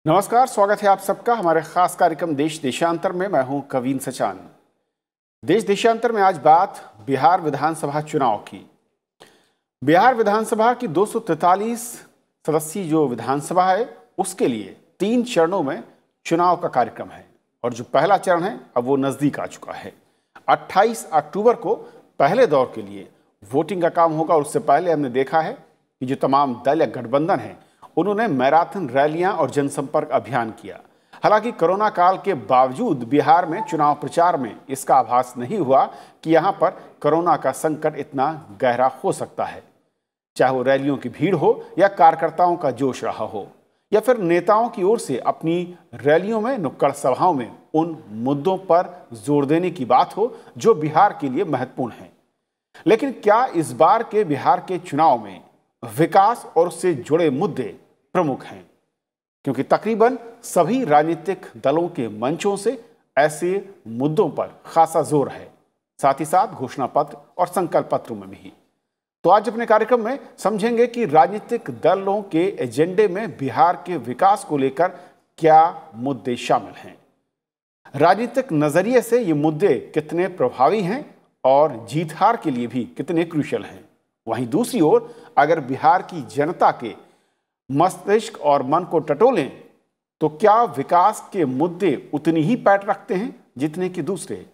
नमस्कार, स्वागत है आप सबका हमारे खास कार्यक्रम देश देशांतर में। मैं हूं कवीन सचान। देश देशांतर में आज बात बिहार विधानसभा चुनाव की। बिहार विधानसभा की 243 सदस्यीय जो विधानसभा है उसके लिए 3 चरणों में चुनाव का कार्यक्रम है और जो पहला चरण है अब वो नजदीक आ चुका है। 28 अक्टूबर को पहले दौर के लिए वोटिंग का काम होगा और उससे पहले हमने देखा है कि जो तमाम दल या गठबंधन है उन्होंने मैराथन रैलियां और जनसंपर्क अभियान किया। हालांकि कोरोना काल के बावजूद बिहार में चुनाव प्रचार में इसका आभास नहीं हुआ कि यहां पर कोरोना का संकट इतना गहरा हो सकता है। चाहे वो रैलियों की भीड़ हो या कार्यकर्ताओं का जोश रहा हो या फिर नेताओं की ओर से अपनी रैलियों में, नुक्कड़ सभाओं में उन मुद्दों पर जोर देने की बात हो जो बिहार के लिए महत्वपूर्ण है। लेकिन क्या इस बार के बिहार के चुनाव में विकास और उससे जुड़े मुद्दे प्रमुख हैं? क्योंकि तकरीबन सभी राजनीतिक दलों के मंचों से ऐसे मुद्दों पर खासा जोर है, साथ ही साथ घोषणा पत्र और संकल्प पत्रों में भी। तो आज अपने कार्यक्रम में समझेंगे कि राजनीतिक दलों के एजेंडे में बिहार के विकास को लेकर क्या मुद्दे शामिल हैं, राजनीतिक नजरिए से ये मुद्दे कितने प्रभावी हैं और जीत हार के लिए भी कितने क्रूशियल हैं। वहीं दूसरी ओर अगर बिहार की जनता के मस्तिष्क और मन को टटोलें तो क्या विकास के मुद्दे उतनी ही पैठ रखते हैं जितने कि दूसरे,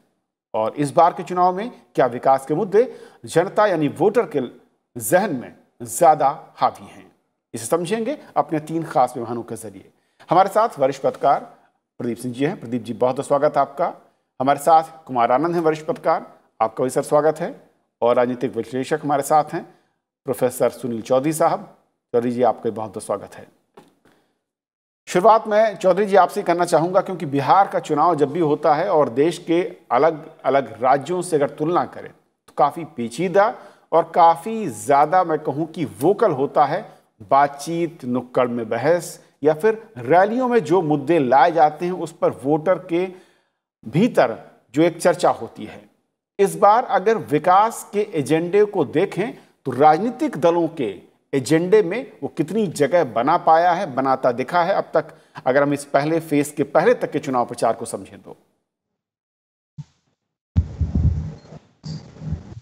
और इस बार के चुनाव में क्या विकास के मुद्दे जनता यानी वोटर के जहन में ज्यादा हावी हैं। इसे समझेंगे अपने 3 खास मेहमानों के जरिए। हमारे साथ वरिष्ठ पत्रकार प्रदीप सिंह जी हैं। प्रदीप जी, बहुत बहुत स्वागत है आपका। हमारे साथ कुमार आनंद हैं, वरिष्ठ पत्रकार, आपका भी सर स्वागत है। और राजनीतिक विश्लेषक हमारे साथ हैं प्रोफेसर सुनील चौधरी साहब। चौधरी जी, आपका बहुत बहुत स्वागत है। शुरुआत में चौधरी जी आपसे करना चाहूँगा, क्योंकि बिहार का चुनाव जब भी होता है और देश के अलग अलग राज्यों से अगर तुलना करें तो काफ़ी पेचीदा और काफ़ी ज़्यादा मैं कहूँ कि वोकल होता है बातचीत, नुक्कड़ में बहस या फिर रैलियों में जो मुद्दे लाए जाते हैं उस पर वोटर के भीतर जो एक चर्चा होती है। इस बार अगर विकास के एजेंडे को देखें तो राजनीतिक दलों के एजेंडे में वो कितनी जगह बना पाया है, बनाता दिखा है अब तक, अगर हम इस पहले फेज के पहले तक के चुनाव प्रचार को समझें तो?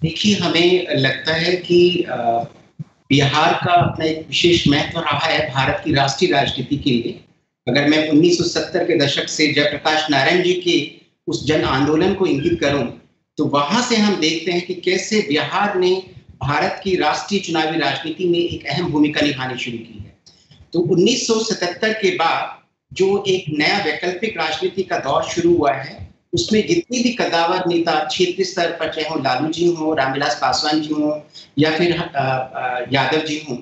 देखिए, हमें लगता है कि बिहार का अपना एक विशेष महत्व रहा है भारत की राष्ट्रीय राजनीति के लिए। अगर मैं 1970 के दशक से जयप्रकाश नारायण जी के उस जन आंदोलन को इंगित करूं तो वहां से हम देखते हैं कि कैसे बिहार ने भारत की राष्ट्रीय चुनावी राजनीति में एक अहम भूमिका निभानी शुरू की है। तो 1977 के बाद जो एक नया वैकल्पिक राजनीति का दौर शुरू हुआ है उसमें जितने भी कद्दावर नेता क्षेत्रीय स्तर पर, चाहे हो लालू जी हो, रामविलास पासवान जी हो या फिर यादव जी हो,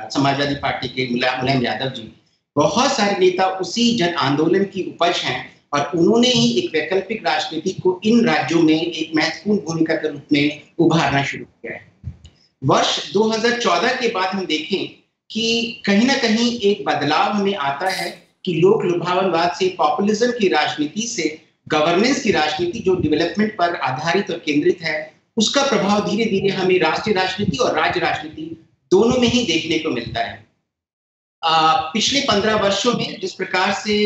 समाजवादी पार्टी के मुलायम यादव जी, बहुत सारे नेता उसी जन आंदोलन की उपज हैं और उन्होंने ही एक वैकल्पिक राजनीति को इन राज्यों में एक महत्वपूर्ण भूमिका के रूप में उभारना शुरू किया है। वर्ष 2014 के बाद हम देखें कि कहीं ना कहीं एक बदलाव हमें आता है कि लोक लुभावनवाद से, पॉपुलिज्म की राजनीति से गवर्नेंस की राजनीति जो डेवलपमेंट पर आधारित और केंद्रित है उसका प्रभाव धीरे धीरे हमें राष्ट्रीय राजनीति और राज्य राजनीति दोनों में ही देखने को मिलता है। पिछले 15 वर्षों में जिस प्रकार से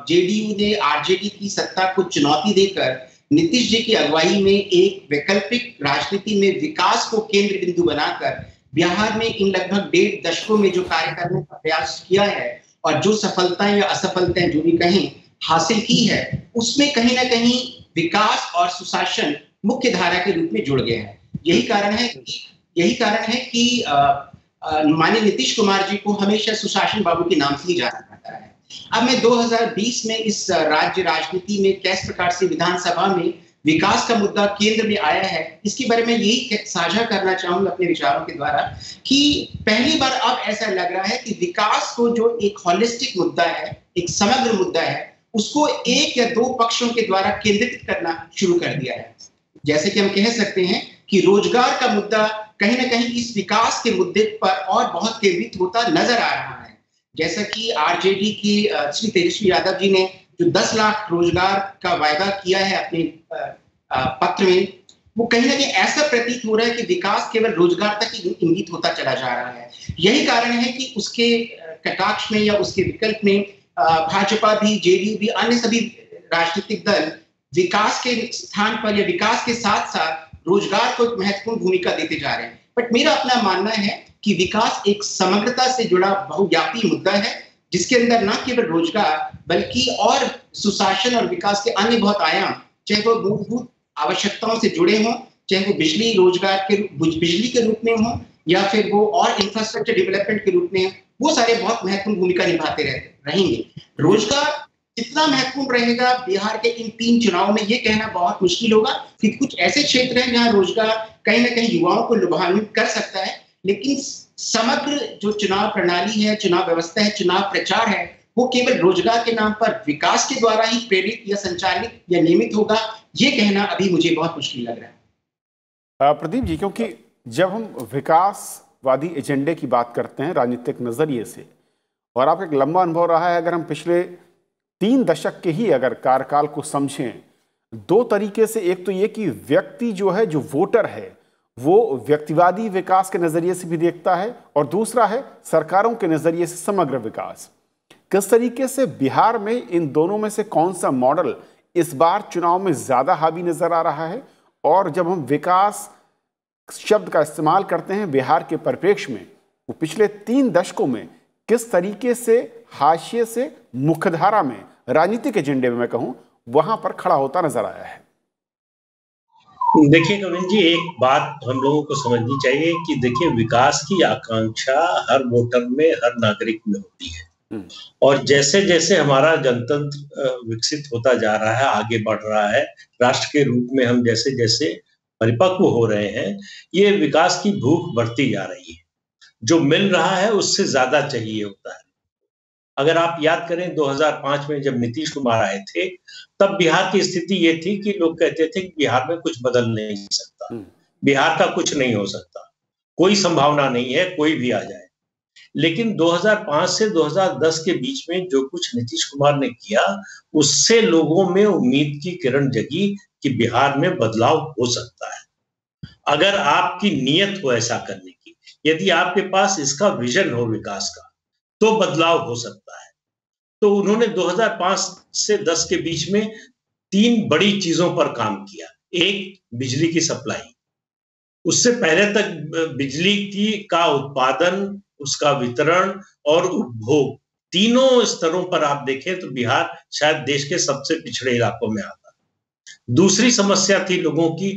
जेडीयू ने आरजेडी की सत्ता को चुनौती देकर नीतीश जी की अगुवाई में एक वैकल्पिक राजनीति में विकास को केंद्र बिंदु बनाकर बिहार में इन लगभग 1.5 दशकों में जो कार्य करने का प्रयास किया है और जो सफलताएं या असफलताएं जो भी कहें हासिल की है, उसमें कहीं ना कहीं विकास और सुशासन मुख्य धारा के रूप में जुड़ गए हैं। यही कारण है कि माननीय नीतीश कुमार जी को हमेशा सुशासन बाबू के नाम से ही जाना जाता है। अब मैं 2020 में इस राज्य राजनीति में किस प्रकार से विधानसभा में विकास का मुद्दा केंद्र में आया है, इसके बारे में यही साझा करना चाहूंगा अपने विचारों के द्वारा कि पहली बार अब ऐसा लग रहा है कि विकास को जो एक होलिस्टिक मुद्दा है, एक समग्र मुद्दा है, उसको 1 या 2 पक्षों के द्वारा केंद्रित करना शुरू कर दिया है। जैसे कि हम कह सकते हैं कि रोजगार का मुद्दा कहीं ना कहीं इस विकास के मुद्दे पर और बहुत केंद्रित होता नजर आ रहा है। जैसा कि आरजेडी की श्री तेजस्वी यादव जी ने जो 10 लाख रोजगार का वायदा किया है अपने पत्र में, वो कहीं ना कहीं ऐसा प्रतीत हो रहा है कि विकास केवल रोजगार तक ही इंगित होता चला जा रहा है। यही कारण है कि उसके कटाक्ष में या उसके विकल्प में भाजपा भी, जेडीयू भी, अन्य सभी राजनीतिक दल विकास के स्थान पर या विकास के साथ साथ रोजगार को एक महत्वपूर्ण भूमिका देते जा रहे हैं। बट मेरा अपना मानना है कि विकास एक समग्रता से जुड़ा बहुव्यापी मुद्दा है, जिसके अंदर न केवल रोजगार बल्कि और सुशासन और विकास के अन्य बहुत आयाम, चाहे वो मूलभूत आवश्यकताओं से जुड़े हों, चाहे वो बिजली के रूप में हो या फिर वो और इंफ्रास्ट्रक्चर डेवलपमेंट के रूप में, वो सारे बहुत महत्वपूर्ण भूमिका निभाते रहेंगे। रोजगार जितना महत्वपूर्ण रहेगा बिहार के इन 3 चुनावों में, ये कहना बहुत मुश्किल होगा, क्योंकि कुछ ऐसे क्षेत्र हैं जहां रोजगार कहीं ना कहीं युवाओं को लाभान्वित कर सकता है, लेकिन समग्र जो चुनाव प्रणाली है, चुनाव व्यवस्था है, चुनाव प्रचार है, वो केवल रोजगार के नाम पर विकास के द्वारा ही प्रेरित या संचालित या नियमित होगा, ये कहना अभी मुझे बहुत मुश्किल लग रहा है। प्रदीप जी, क्योंकि जब हम विकासवादी एजेंडे की बात करते हैं राजनीतिक नजरिए से, और आपका एक लंबा अनुभव रहा है, अगर हम पिछले 3 दशक के ही अगर कार्यकाल को समझें, 2 तरीके से, एक तो ये कि व्यक्ति जो है, जो वोटर है, वो व्यक्तिवादी विकास के नजरिए से भी देखता है, और दूसरा है सरकारों के नजरिए से समग्र विकास। किस तरीके से बिहार में इन दोनों में से कौन सा मॉडल इस बार चुनाव में ज्यादा हावी नजर आ रहा है? और जब हम विकास शब्द का इस्तेमाल करते हैं बिहार के परिप्रेक्ष्य में, वो पिछले 3 दशकों में किस तरीके से हाशिए से मुख्यधारा में, राजनीतिक एजेंडे में मैं कहूं, वहां पर खड़ा होता नजर आया है? देखिए कविन जी, एक बात हम लोगों को समझनी चाहिए कि देखिए, विकास की आकांक्षा हर वोटर में, हर नागरिक में होती है, और जैसे जैसे हमारा गणतंत्र विकसित होता जा रहा है, आगे बढ़ रहा है, राष्ट्र के रूप में हम जैसे जैसे परिपक्व हो रहे हैं, ये विकास की भूख बढ़ती जा रही है। जो मिल रहा है उससे ज्यादा चाहिए होता है। अगर आप याद करें 2005 में जब नीतीश कुमार आए थे, तब बिहार की स्थिति ये थी कि लोग कहते थे कि बिहार में कुछ बदल नहीं सकता, बिहार का कुछ नहीं हो सकता, कोई संभावना नहीं है, कोई भी आ जाए। लेकिन 2005 से 2010 के बीच में जो कुछ नीतीश कुमार ने किया, उससे लोगों में उम्मीद की किरण जगी कि बिहार में बदलाव हो सकता है, अगर आपकी नीयत हो ऐसा करने की, यदि आपके पास इसका विजन हो विकास का, तो बदलाव हो सकता है। तो उन्होंने 2005 से 10 के बीच में 3 बड़ी चीजों पर काम किया। एक, बिजली की सप्लाई, उससे पहले तक बिजली की का उत्पादन, उसका वितरण और उपभोग, तीनों स्तरों पर आप देखें तो बिहार शायद देश के सबसे पिछड़े इलाकों में आता। दूसरी समस्या थी लोगों की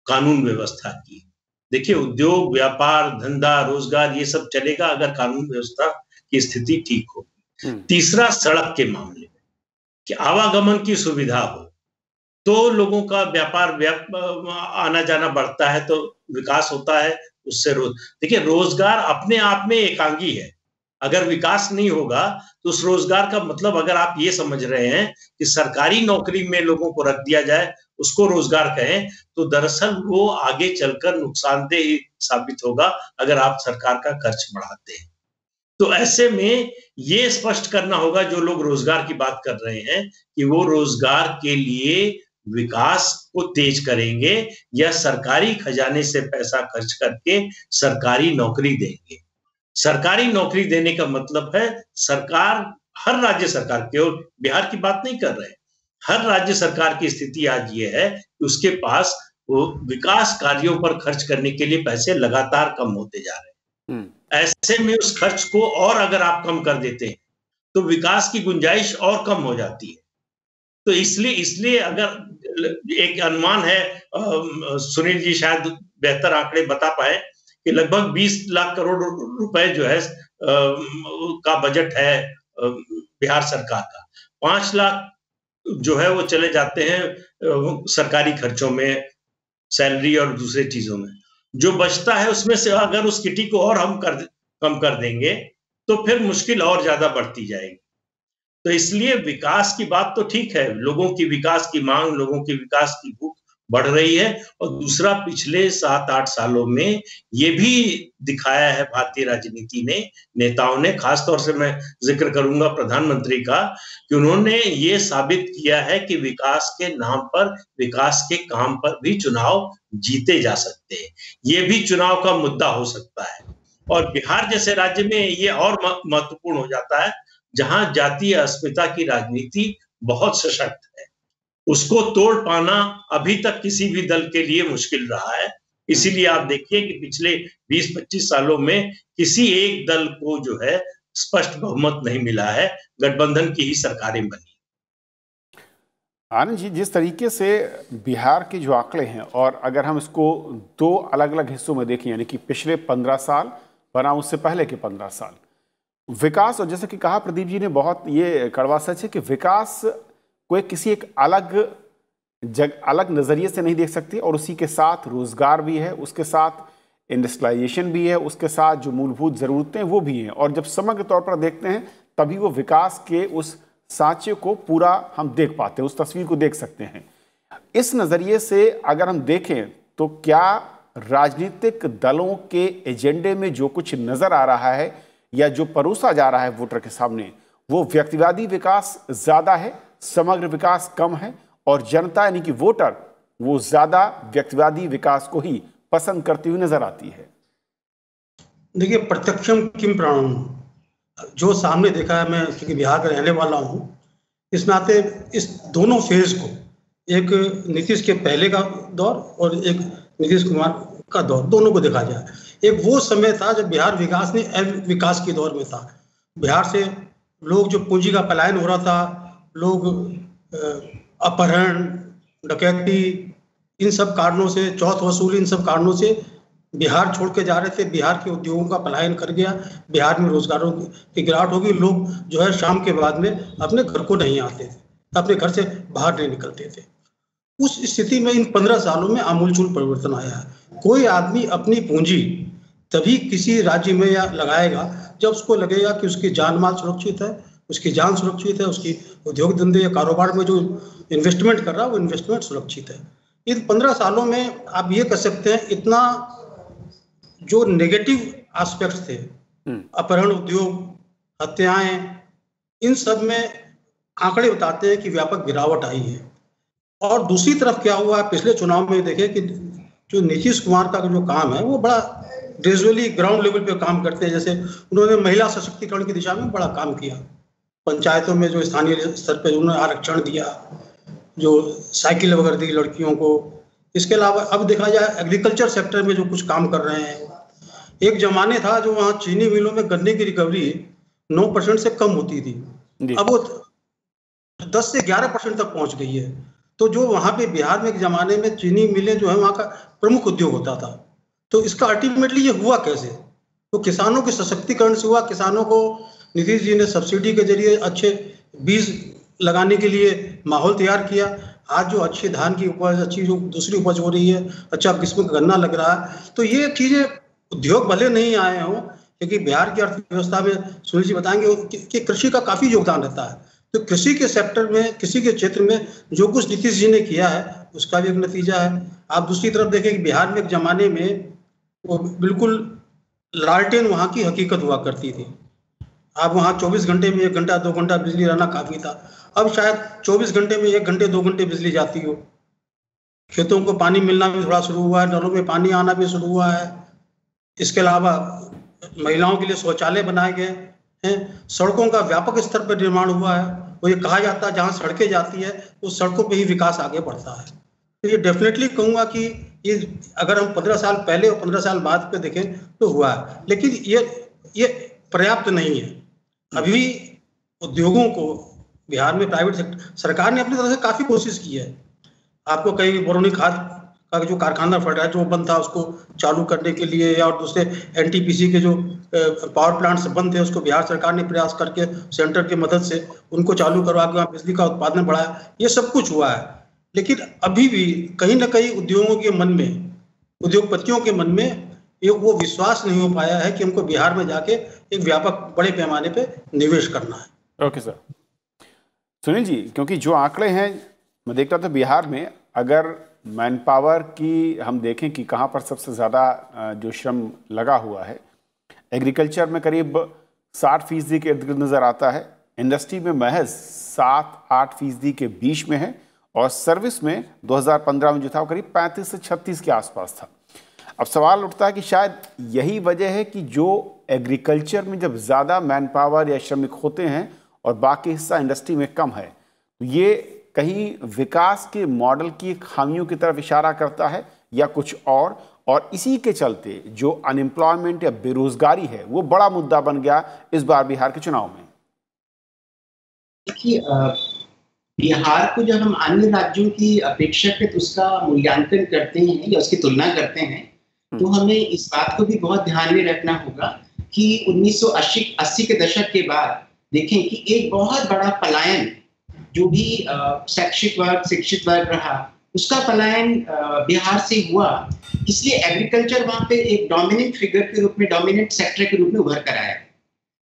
कानून व्यवस्था की। देखिए, उद्योग, व्यापार, धंधा, रोजगार, ये सब चलेगा अगर कानून व्यवस्था की स्थिति ठीक होगी। तीसरा, सड़क के मामले में कि आवागमन की सुविधा हो, तो लोगों का व्यापार आना जाना बढ़ता है, तो विकास होता है, उससे देखिए, रोजगार अपने आप में एकांगी है। अगर विकास नहीं होगा तो उस रोजगार का मतलब, अगर आप ये समझ रहे हैं कि सरकारी नौकरी में लोगों को रख दिया जाए, उसको रोजगार कहें, तो दरअसल वो आगे चलकर नुकसानदेह साबित होगा अगर आप सरकार का खर्च बढ़ाते हैं। तो ऐसे में ये स्पष्ट करना होगा जो लोग रोजगार की बात कर रहे हैं कि वो रोजगार के लिए विकास को तेज करेंगे या सरकारी खजाने से पैसा खर्च करके सरकारी नौकरी देंगे। सरकारी नौकरी देने का मतलब है सरकार, हर राज्य सरकार, केवल बिहार की बात नहीं कर रहे हैं, हर राज्य सरकार की स्थिति आज ये है कि उसके पास वो विकास कार्यों पर खर्च करने के लिए पैसे लगातार कम होते जा रहे हैं। ऐसे में उस खर्च को और अगर आप कम कर देते हैं तो विकास की गुंजाइश और कम हो जाती है। तो इसलिए अगर एक अनुमान है, सुनील जी शायद बेहतर आंकड़े बता पाए, कि लगभग 20 लाख करोड़ रुपए जो है का बजट है बिहार सरकार का। 5 लाख जो है वो चले जाते हैं सरकारी खर्चों में, सैलरी और दूसरे चीजों में। जो बचता है उसमें से अगर उस किटी को और हम कम कर देंगे तो फिर मुश्किल और ज्यादा बढ़ती जाएगी। तो इसलिए विकास की बात तो ठीक है, लोगों की विकास की मांग, लोगों की विकास की भूख बढ़ रही है। और दूसरा, पिछले 7-8 सालों में ये भी दिखाया है भारतीय राजनीति ने, नेताओं ने, खासतौर से मैं जिक्र करूंगा प्रधानमंत्री का, कि उन्होंने ये साबित किया है कि विकास के नाम पर, विकास के काम पर भी चुनाव जीते जा सकते हैं। ये भी चुनाव का मुद्दा हो सकता है। और बिहार जैसे राज्य में ये और महत्वपूर्ण हो जाता है। जहां जातीय अस्मिता की राजनीति बहुत सशक्त है, उसको तोड़ पाना अभी तक किसी भी दल के लिए मुश्किल रहा है। इसीलिए आप देखिए कि पिछले 20-25 सालों में किसी एक दल को जो है स्पष्ट बहुमत नहीं मिला है, गठबंधन की ही सरकारें बनी। आनंद जी, जिस तरीके से बिहार के जो आंकड़े हैं, और अगर हम इसको दो अलग अलग हिस्सों में देखें, यानी कि पिछले 15 साल बना उससे पहले के 15 साल विकास, और जैसे कि कहा प्रदीप जी ने, बहुत ये कड़वा सच है कि विकास को किसी एक अलग नज़रिए से नहीं देख सकती, और उसी के साथ रोजगार भी है, उसके साथ इंडस्ट्रियलाइजेशन भी है, उसके साथ जो मूलभूत ज़रूरतें वो भी हैं, और जब समग्र तौर पर देखते हैं तभी वो विकास के उस सांचे को पूरा हम देख पाते हैं, उस तस्वीर को देख सकते हैं। इस नज़रिए से अगर हम देखें तो क्या राजनीतिक दलों के एजेंडे में जो कुछ नज़र आ रहा है या जो परोसा जा रहा है वोटर के सामने, वो व्यक्तिवादी विकास ज़्यादा है, समग्र विकास कम है, और जनता यानी कि वोटर वो ज़्यादा व्यक्तिवादी विकास को ही पसंद करती हुई नजर आती है? देखिए, प्रत्यक्षम किम प्राणम, जो सामने देखा है, मैं क्योंकि बिहार का रहने वाला हूँ, इस नाते इस दोनों फेज को, एक नीतीश के पहले का दौर और एक नीतीश कुमार का दौर, दोनों को देखा जाए। एक वो समय था जब बिहार विकास नहीं अविकास के दौर में था। बिहार से लोग, जो पूंजी का पलायन हो रहा था, लोग अपहरण, डकैती, इन सब कारणों से, चौथ वसूली, इन सब कारणों से बिहार छोड़ के जा रहे थे। बिहार के उद्योगों का पलायन कर गया, बिहार में रोजगारों की गिरावट होगी। लोग जो है शाम के बाद में अपने घर को नहीं आते थे, अपने घर से बाहर नहीं निकलते थे। उस स्थिति में इन 15 सालों में आमूलचूल परिवर्तन आया है। कोई आदमी अपनी पूंजी तभी किसी राज्य में या लगाएगा जब उसको लगेगा कि उसकी जान माल सुरक्षित है, उसकी जान सुरक्षित है, उसकी उद्योग धंधे या कारोबार में जो इन्वेस्टमेंट कर रहा है वो इन्वेस्टमेंट सुरक्षित है। इन 15 सालों में आप ये कह सकते हैं, इतना जो नेगेटिव एस्पेक्ट्स थे, अपहरण, उद्योग, हत्याएं, इन सब में आंकड़े बताते हैं कि व्यापक गिरावट आई है। और दूसरी तरफ क्या हुआ, पिछले चुनाव में देखे कि जो नीतीश कुमार का जो काम है वो बड़ा ग्रेजुअली ग्राउंड लेवल पे काम करते हैं। जैसे उन्होंने महिला सशक्तिकरण की दिशा में बड़ा काम किया, पंचायतों में जो स्थानीय स्तर पर उन्होंने आरक्षण दिया, जो साइकिल वगैरह दी लड़कियों को। इसके अलावा अब देखा जाए एग्रीकल्चर सेक्टर में जो कुछ काम कर रहे हैं। एक जमाने था जो वहाँ चीनी मिलों में गन्ने की रिकवरी 9% से कम होती थी, अब वो 10 से 11% तक पहुंच गई है। तो जो वहाँ पे बिहार में एक जमाने में चीनी मिलें जो है वहाँ का प्रमुख उद्योग होता था, तो इसका अल्टीमेटली ये हुआ कैसे? तो किसानों के सशक्तिकरण से हुआ। किसानों को नीतीश जी ने सब्सिडी के जरिए अच्छे बीज लगाने के लिए माहौल तैयार किया। आज जो अच्छी धान की उपज, अच्छी जो दूसरी उपज हो रही है, अच्छा किस्म का गन्ना लग रहा है। तो ये चीजें, उद्योग भले नहीं आए हों, क्योंकि बिहार की अर्थव्यवस्था में सुनील जी बताएंगे कि कृषि का काफी योगदान रहता है। तो कृषि के सेक्टर में, कृषि के क्षेत्र में जो कुछ नीतीश जी ने किया है उसका भी एक नतीजा है। आप दूसरी तरफ देखें कि बिहार में एक जमाने में वो बिल्कुल लालटेन वहाँ की हकीकत हुआ करती थी। आप वहाँ 24 घंटे में 1 घंटा 2 घंटा बिजली रहना काफी था। अब शायद 24 घंटे में 1 घंटे 2 घंटे बिजली जाती हो। खेतों को पानी मिलना भी थोड़ा शुरू हुआ है, नलों में पानी आना भी शुरू हुआ है। इसके अलावा महिलाओं के लिए शौचालय बनाए गए हैं। सड़कों का व्यापक स्तर पर निर्माण हुआ है। वो ये कहा जाता है जहाँ सड़कें जाती है उस सड़कों पे ही विकास आगे बढ़ता है। तो ये डेफिनेटली कहूँगा कि ये अगर हम 15 साल पहले और 15 साल बाद पे देखें तो हुआ है, लेकिन ये पर्याप्त नहीं है। अभी उद्योगों को बिहार में प्राइवेट सेक्टर, सरकार ने अपनी तरफ से काफी कोशिश की है। आपको कई बोरोनी खाद का जो कारखाना फर्टिलाइजर जो बंद था उसको चालू करने के लिए, और दूसरे एनटीपीसी के जो पावर प्लांट्स बंद थे उसको बिहार सरकार ने प्रयास करके सेंटर की मदद से उनको चालू करवा के वहाँ बिजली का उत्पादन बढ़ाया। ये सब कुछ हुआ है, लेकिन अभी भी कहीं ना कहीं उद्योगों के मन में, उद्योगपतियों के मन में वो विश्वास नहीं हो पाया है कि हमको बिहार में जाके एक व्यापक बड़े पैमाने पे निवेश करना है। Okay sir. सुनील जी, क्योंकि जो आंकड़े हैं मैं देख रहा था बिहार में, अगर मैन पावर की हम देखें कि कहाँ पर सबसे ज़्यादा जो श्रम लगा हुआ है, एग्रीकल्चर में करीब 60% के इर्द गिर्द नज़र आता है, इंडस्ट्री में महज 7-8% के बीच में है, और सर्विस में 2015 में जो था वो करीब 35 से 36 के आसपास था। अब सवाल उठता है कि शायद यही वजह है कि जो एग्रीकल्चर में जब ज़्यादा मैन पावर या श्रमिक होते हैं और बाकी हिस्सा इंडस्ट्री में कम है, तो ये कहीं विकास के मॉडल की खामियों की तरफ इशारा करता है या कुछ और इसी के चलते जो अनएम्प्लॉयमेंट या बेरोजगारी है वो बड़ा मुद्दा बन गया इस बार बिहार के चुनाव में। देखिए, बिहार को जब हम अन्य राज्यों की अपेक्षाकृत उसका मूल्यांकन करते हैं या उसकी तुलना करते हैं, तो हमें इस बात को भी बहुत ध्यान में रखना होगा कि 1980 के दशक के बाद देखें कि एक बहुत बड़ा पलायन जो भी शैक्षिक वर्ग, शिक्षित वर्ग रहा, उसका पलायन बिहार से हुआ। इसलिए एग्रीकल्चर वहां पे एक डोमिनेंट फिगर के रूप में, डोमिनेंट सेक्टर के रूप में उभर कर आया।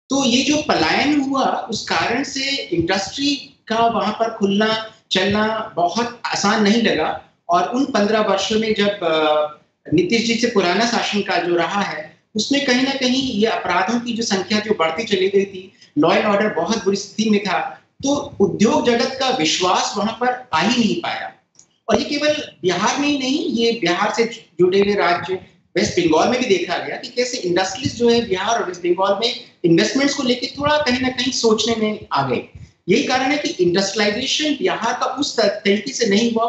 तो ये जो पलायन हुआ, उस कारण से इंडस्ट्री का वहां पर खुलना चलना बहुत आसान नहीं लगा। और उन 15 वर्षों में जब नीतीश जी से पुराना शासनकाल जो रहा है, उसमें कहीं ना कहीं ये अपराधों की जो संख्या जो बढ़ती चली गई थी, लॉ एंड ऑर्डर बहुत बुरी स्थिति में था, तो उद्योग जगत का विश्वास वहां पर आ ही नहीं पाया। और ये केवल बिहार में ही नहीं, ये बिहार से जुड़े हुए राज्य वेस्ट बंगाल में भी देखा गया कि कैसे इंडस्ट्रीज जो है बिहार और वेस्ट बंगाल में इन्वेस्टमेंट्स को लेकर थोड़ा कहीं ना कहीं सोचने में आ गए। यही कारण है कि इंडस्ट्रियलाइजेशन बिहार का उस तरीके से नहीं हुआ,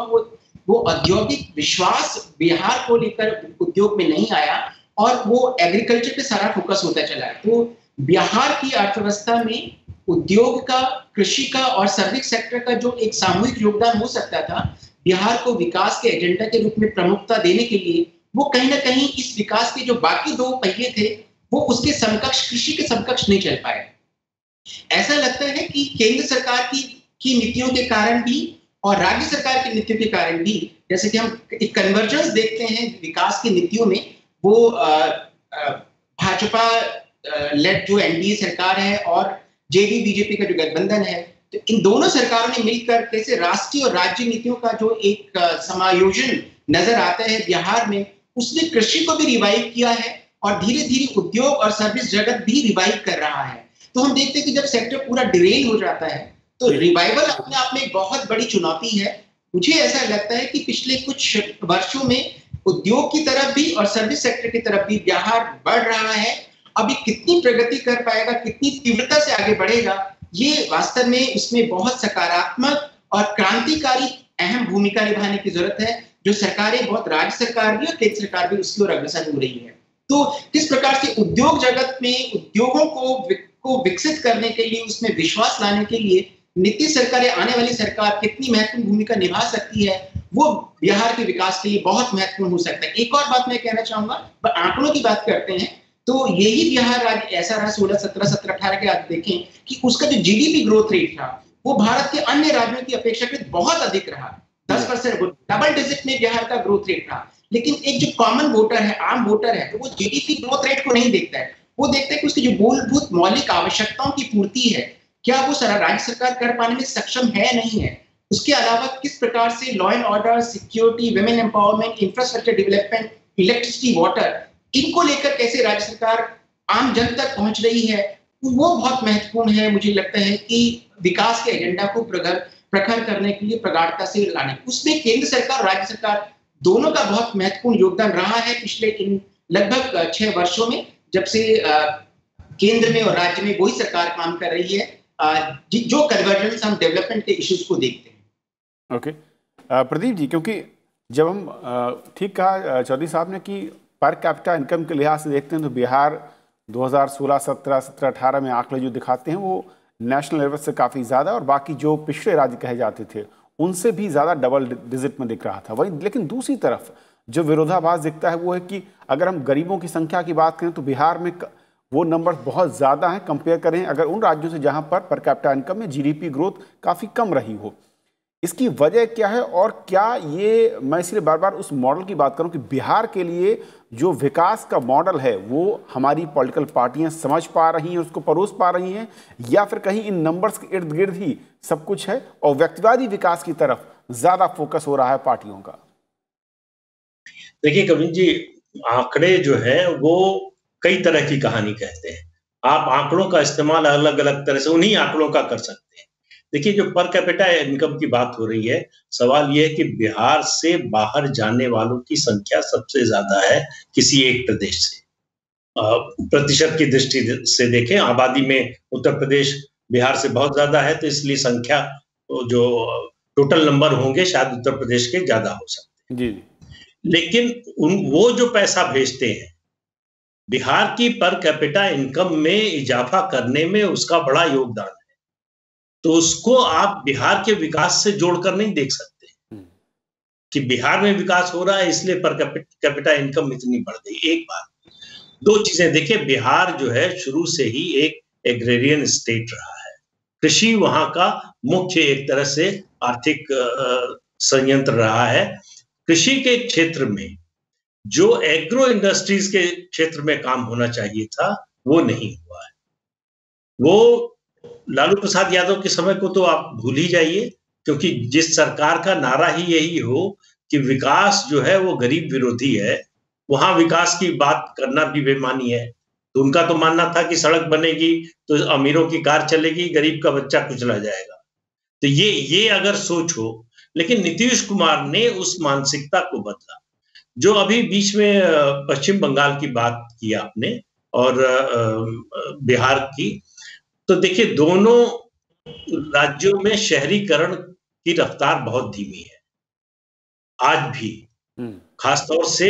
वो औद्योगिक विश्वास बिहार को लेकर उद्योग में नहीं आया और वो एग्रीकल्चर पे सारा फोकस होता चला है। तो बिहार की अर्थव्यवस्था में उद्योग का, कृषि का और सर्विस सेक्टर का जो एक सामूहिक योगदान हो सकता था, बिहार को विकास के एजेंडा के रूप में प्रमुखता देने के लिए, वो कहीं ना कहीं इस विकास के जो बाकी दो पहिए थे, वो उसके समकक्ष, कृषि के समकक्ष नहीं चल पाए। ऐसा लगता है कि केंद्र सरकार की नीतियों के कारण भी और राज्य सरकार की नीतियों के कारण भी, जैसे कि हम एक कन्वर्जेंस देखते हैं विकास की नीतियों में, वो भाजपा लेड जो एनडीए सरकार है और जेडी बीजेपी का जो गठबंधन है, तो इन दोनों सरकारों ने मिलकर कैसे राष्ट्रीय और राज्य नीतियों का जो एक समायोजन नजर आता है बिहार में, उसने कृषि को भी रिवाइव किया है और धीरे धीरे उद्योग और सर्विस जगत भी रिवाइव कर रहा है। तो हम देखते हैं कि जब सेक्टर पूरा डिरेल हो जाता है, तो रिवाइवल अपने आप में एक बहुत बड़ी चुनौती है। मुझे ऐसा लगता है कि पिछले कुछ वर्षों में उद्योग की तरफ भी और सर्विस सेक्टर की तरफ भी बिहार बढ़ रहा है। अभी कितनी प्रगति कर पाएगा, कितनी तीव्रता से आगे बढ़ेगा, ये वास्तव में उसमें बहुत सकारात्मक और क्रांतिकारी अहम भूमिका निभाने की जरूरत है, जो सरकारें, बहुत राज्य सरकार भी और केंद्र सरकार भी उसकी ओर अग्रसर हो रही है। तो किस प्रकार से उद्योग जगत में उद्योगों को विकसित करने के लिए, उसमें विश्वास लाने के लिए नीतीश सरकार या आने वाली सरकार कितनी महत्वपूर्ण भूमिका निभा सकती है, वो बिहार के विकास के लिए बहुत महत्वपूर्ण हो सकता है। एक और बात मैं कहना चाहूंगा, आंकड़ों की बात करते हैं तो यही बिहार राज्य ऐसा रहा 16, 17, 17, 18 के आप देखें कि उसका जो जीडीपी ग्रोथ रेट था, वो भारत के अन्य राज्यों की अपेक्षाकृत बहुत अधिक रहा। 10%, डबल डिजिट में बिहार का ग्रोथ रेट था। लेकिन एक जो कॉमन वोटर है, आम वोटर है, तो वो जीडीपी ग्रोथ रेट को नहीं देखता है, वो देखता है कि उसकी जो मूलभूत मौलिक आवश्यकताओं की पूर्ति है, क्या वो सारा राज्य सरकार कर पाने में सक्षम है, नहीं है। उसके अलावा किस प्रकार से law and order, security, women empowerment, infrastructure development, electricity, water, इनको लेकर कैसे राज्य सरकार आम जन तक पहुंच रही है, वो बहुत महत्वपूर्ण है। मुझे लगता है कि विकास के एजेंडा को प्रखर करने के लिए, प्रगाढ़ता से लाने, उसमें केंद्र सरकार, राज्य सरकार दोनों का बहुत महत्वपूर्ण योगदान रहा है पिछले इन लगभग 6 वर्षों में, जब से केंद्र में और राज्य में वही सरकार काम कर रही है, जो कन्वर्जेंस हम डेवलपमेंट के इश्यूज को देखते हैं। ओके, प्रदीप जी, क्योंकि जब हम ठीक कहा चौधरी साहब ने कि पर कैपिटा इनकम के लिहाज से देखते हैं तो बिहार 2016, 17, 17, 18 में आंकड़े जो दिखाते हैं वो नेशनल लेवल से काफ़ी ज़्यादा और बाकी जो पिछड़े राज्य कहे जाते थे उनसे भी ज़्यादा डबल डिजिट में दिख रहा था। वहीं लेकिन दूसरी तरफ जो विरोधाभास दिखता है वो है कि अगर हम गरीबों की संख्या की बात करें तो बिहार में वो नंबर बहुत ज़्यादा हैं कंपेयर करें अगर उन राज्यों से जहाँ पर कैपिटा इनकम में जीडीपी ग्रोथ काफ़ी कम रही हो। इसकी वजह क्या है और क्या ये, मैं इसलिए बार बार उस मॉडल की बात करूं कि बिहार के लिए जो विकास का मॉडल है वो हमारी पॉलिटिकल पार्टियां समझ पा रही हैं, उसको परोस पा रही हैं, या फिर कहीं इन नंबर्स के इर्द गिर्द ही सब कुछ है और व्यक्तिवादी विकास की तरफ ज्यादा फोकस हो रहा है पार्टियों का? देखिए कविन जी, आंकड़े जो है वो कई तरह की कहानी कहते हैं। आप आंकड़ों का इस्तेमाल अलग अलग तरह से उन्हीं आंकड़ों का कर सकते हैं। देखिए, जो पर कैपिटा इनकम की बात हो रही है, सवाल यह है कि बिहार से बाहर जाने वालों की संख्या सबसे ज्यादा है किसी एक प्रदेश से। प्रतिशत की दृष्टि से देखें, आबादी में उत्तर प्रदेश बिहार से बहुत ज्यादा है, तो इसलिए संख्या जो टोटल नंबर होंगे शायद उत्तर प्रदेश के ज्यादा हो सकते जी। हैं। लेकिन वो जो पैसा भेजते हैं, बिहार की पर कैपिटा इनकम में इजाफा करने में उसका बड़ा योगदान है, तो उसको आप बिहार के विकास से जोड़कर नहीं देख सकते कि बिहार में विकास हो रहा है इसलिए पर कैपिटा इनकम इतनी बढ़ गई। एक बात। दो चीजें देखिए, बिहार जो है शुरू से ही एक एग्रेरियन स्टेट रहा है। कृषि वहां का मुख्य एक तरह से आर्थिक संयंत्र रहा है। कृषि के क्षेत्र में जो एग्रो इंडस्ट्रीज के क्षेत्र में काम होना चाहिए था वो नहीं हुआ है। वो लालू प्रसाद यादव के समय को तो आप भूल ही जाइए, क्योंकि जिस सरकार का नारा ही यही हो कि विकास जो है वो गरीब विरोधी है, वहां विकास की बात करना भी बेमानी है। तो उनका तो मानना था कि सड़क बनेगी तो अमीरों की कार चलेगी, गरीब का बच्चा कुचला जाएगा। तो ये अगर सोच हो, लेकिन नीतीश कुमार ने उस मानसिकता को बदला। जो अभी बीच में पश्चिम बंगाल की बात की आपने और बिहार की, तो देखिए दोनों राज्यों में शहरीकरण की रफ्तार बहुत धीमी है आज भी। खासतौर से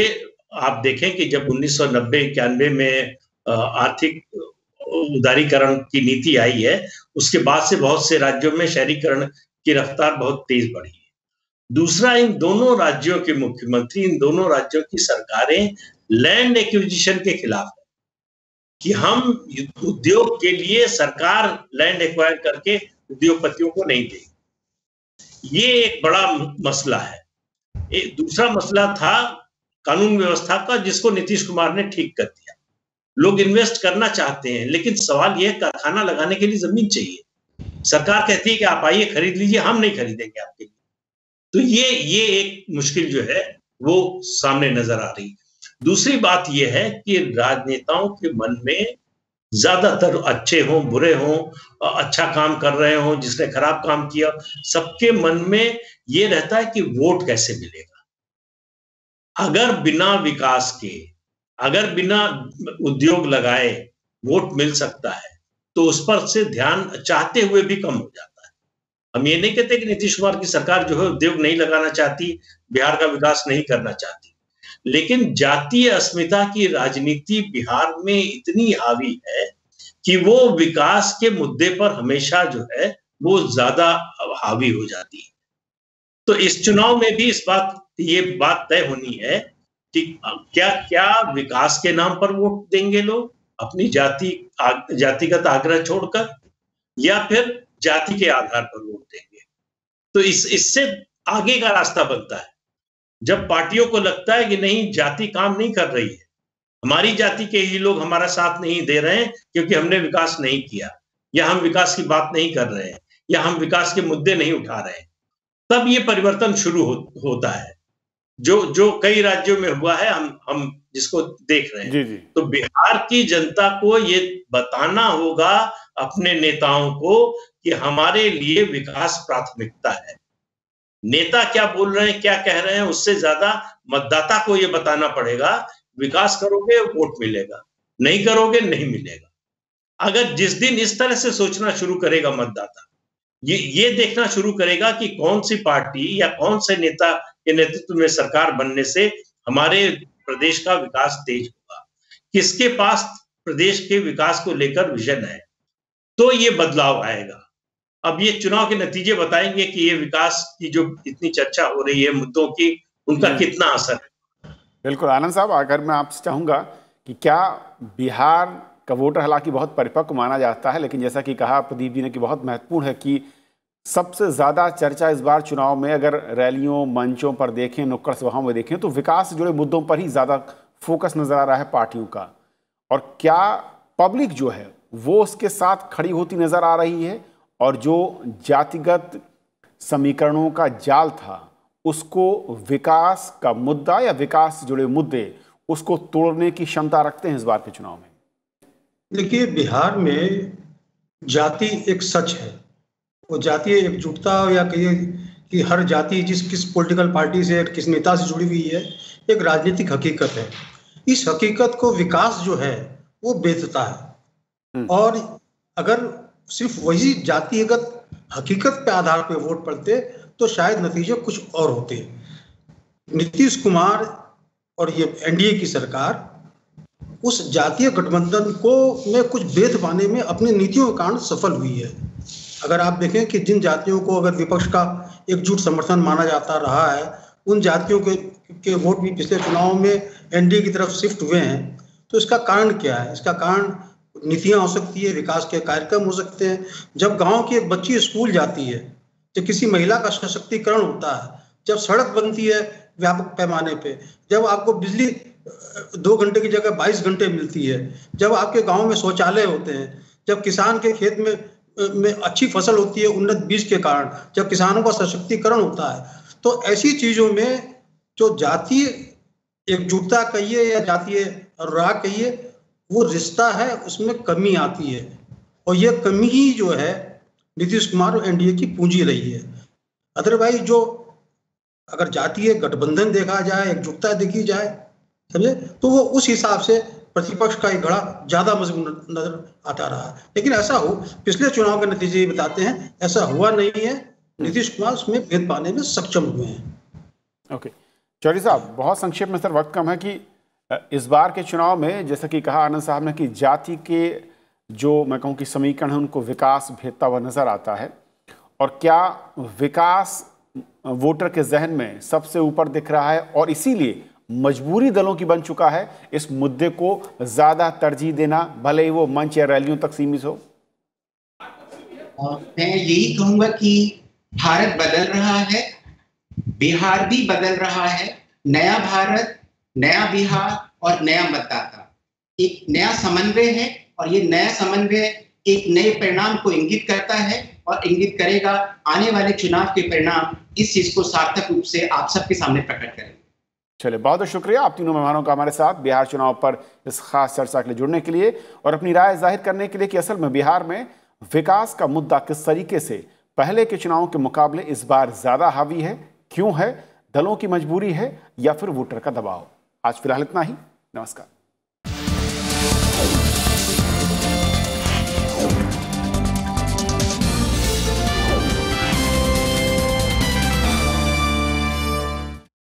आप देखें कि जब 1990-91 में आर्थिक उदारीकरण की नीति आई है, उसके बाद से बहुत से राज्यों में शहरीकरण की रफ्तार बहुत तेज बढ़ी है। दूसरा, इन दोनों राज्यों के मुख्यमंत्री, इन दोनों राज्यों की सरकारें लैंड एक्विजिशन के खिलाफ है कि हम उद्योग के लिए सरकार लैंड एक्वायर करके उद्योगपतियों को नहीं देगी। ये एक बड़ा मसला है। एक दूसरा मसला था कानून व्यवस्था का, जिसको नीतीश कुमार ने ठीक कर दिया। लोग इन्वेस्ट करना चाहते हैं, लेकिन सवाल यह, कारखाना लगाने के लिए जमीन चाहिए। सरकार कहती है कि आप आइए खरीद लीजिए, हम नहीं खरीदेंगे आपके लिए। तो ये एक मुश्किल जो है वो सामने नजर आ रही। दूसरी बात यह है कि राजनेताओं के मन में ज्यादातर अच्छे हों बुरे हों, अच्छा काम कर रहे हों जिसने खराब काम किया, सबके मन में ये रहता है कि वोट कैसे मिलेगा। अगर बिना विकास के, अगर बिना उद्योग लगाए वोट मिल सकता है तो उस पर से ध्यान चाहते हुए भी कम हो जाता है। हम ये नहीं कहते कि नीतीश कुमार की सरकार जो है उद्योग नहीं लगाना चाहती, बिहार का विकास नहीं करना चाहती, लेकिन जातीय अस्मिता की राजनीति बिहार में इतनी हावी है कि वो विकास के मुद्दे पर हमेशा जो है वो ज्यादा हावी हो जाती है। तो इस चुनाव में भी ये बात तय होनी है कि क्या विकास के नाम पर वोट देंगे लोग अपनी जातिगत आग्रह छोड़कर, या फिर जाति के आधार पर वोट देंगे। तो इससे आगे का रास्ता बनता है। जब पार्टियों को लगता है कि नहीं, जाति काम नहीं कर रही है, हमारी जाति के ही लोग हमारा साथ नहीं दे रहे हैं क्योंकि हमने विकास नहीं किया, या हम विकास की बात नहीं कर रहे हैं, या हम विकास के मुद्दे नहीं उठा रहे हैं, तब ये परिवर्तन शुरू होता है जो कई राज्यों में हुआ है, हम जिसको देख रहे हैं। जी जी। तो बिहार की जनता को ये बताना होगा अपने नेताओं को कि हमारे लिए विकास प्राथमिकता है। नेता क्या बोल रहे हैं, क्या कह रहे हैं, उससे ज्यादा मतदाता को ये बताना पड़ेगा, विकास करोगे वोट मिलेगा, नहीं करोगे नहीं मिलेगा। अगर जिस दिन इस तरह से सोचना शुरू करेगा मतदाता, ये देखना शुरू करेगा कि कौन सी पार्टी या कौन से नेता के नेतृत्व में सरकार बनने से हमारे प्रदेश का विकास तेज होगा, किसके पास प्रदेश के विकास को लेकर विजन है, तो ये बदलाव आएगा। अब ये चुनाव के नतीजे बताएंगे कि ये विकास की जो इतनी चर्चा हो रही है मुद्दों की, उनका कितना असर है। बिल्कुल आनंद साहब, अगर मैं आपसे चाहूंगा कि क्या बिहार का वोटर हालांकि बहुत परिपक्व माना जाता है, लेकिन जैसा कि कहा प्रदीप जी ने कि बहुत महत्वपूर्ण है कि सबसे ज़्यादा चर्चा इस बार चुनाव में अगर रैलियों मंचों पर देखें, नुक्कड़ सभाओं में देखें, तो विकास से जुड़े मुद्दों पर ही ज़्यादा फोकस नज़र आ रहा है पार्टियों का। और क्या पब्लिक जो है वो उसके साथ खड़ी होती नज़र आ रही है, और जो जातिगत समीकरणों का जाल था उसको विकास का मुद्दा या विकास से जुड़े मुद्दे उसको तोड़ने की क्षमता रखते हैं इस बार के चुनाव में? देखिए, बिहार में जाति एक सच है, वो जातीय एकजुटता या कहिए कि हर जाति किस पॉलिटिकल पार्टी से, किस नेता से जुड़ी हुई है, एक राजनीतिक हकीकत है। इस हकीकत को विकास जो है वो बेचता है। और अगर सिर्फ वही जातिगत हकीकत पे आधार पे वोट पड़ते तो शायद नतीजे कुछ और होते। नीतीश कुमार और ये एनडीए की सरकार उस जातीय गठबंधन को में कुछ बेथ पाने में अपनी नीतियों के कारण सफल हुई है। अगर आप देखें कि जिन जातियों को अगर विपक्ष का एकजुट समर्थन माना जाता रहा है, उन जातियों के वोट भी पिछले चुनाव में एनडीए की तरफ शिफ्ट हुए हैं। तो इसका कारण क्या है? इसका कारण नीतियां हो सकती है, विकास के कार्यक्रम हो सकते हैं। जब गांव की एक बच्ची स्कूल जाती है, जब किसी महिला का सशक्तिकरण होता है, जब सड़क बनती है व्यापक पैमाने पे, जब आपको बिजली 2 घंटे की जगह 22 घंटे मिलती है, जब आपके गांव में शौचालय होते हैं, जब किसान के खेत में अच्छी फसल होती है उन्नत बीज के कारण, जब किसानों का सशक्तिकरण होता है, तो ऐसी चीजों में जो जातीय एकजुटता कहिए या जातीय अनुराग कहिए, वो रिश्ता है, उसमें कमी आती है। और ये कमी ही जो है नीतीश कुमार और एनडीए की पूंजी रही है। अदरवाइज जो अगर जातीय गठबंधन देखा जाए, एकजुटता देखी जाए, समझे, तो वो उस हिसाब से प्रतिपक्ष का एक घड़ा ज्यादा मजबूत नजर आता रहा। लेकिन ऐसा हो, पिछले चुनाव के नतीजे ये बताते हैं, ऐसा हुआ नहीं है। नीतीश कुमार उसमें भेद पाने में सक्षम हुए हैं। ओके, चौधरी साहब, बहुत संक्षेप में सर, वक्त कम है, कि इस बार के चुनाव में जैसा कि कहा आनंद साहब ने कि जाति के जो मैं कहूँ कि समीकरण है उनको विकास भेदता हुआ नजर आता है, और क्या विकास वोटर के जहन में सबसे ऊपर दिख रहा है और इसीलिए मजबूरी दलों की बन चुका है इस मुद्दे को ज्यादा तरजीह देना, भले ही वो मंच या रैलियों तक सीमित हो? मैं यही कहूंगा कि भारत बदल रहा है, बिहार भी बदल रहा है। नया भारत, नया बिहार और नया मतदाता, एक नया समन्वय है, और ये नया समन्वय एक नए परिणाम को इंगित करता है और इंगित करेगा। आने वाले चुनाव के परिणाम इस चीज को सार्थक रूप से आप सबके सामने प्रकट करेंगे। चलिए, बहुत बहुत शुक्रिया आप तीनों मेहमानों का हमारे साथ बिहार चुनाव पर इस खास चर्चा के लिए जुड़ने के लिए और अपनी राय जाहिर करने के लिए कि असल में बिहार में विकास का मुद्दा किस तरीके से पहले के चुनाव के मुकाबले इस बार ज्यादा हावी है, क्यों है, दलों की मजबूरी है या फिर वोटर का दबाव। आज फिलहाल इतना ही, नमस्कार।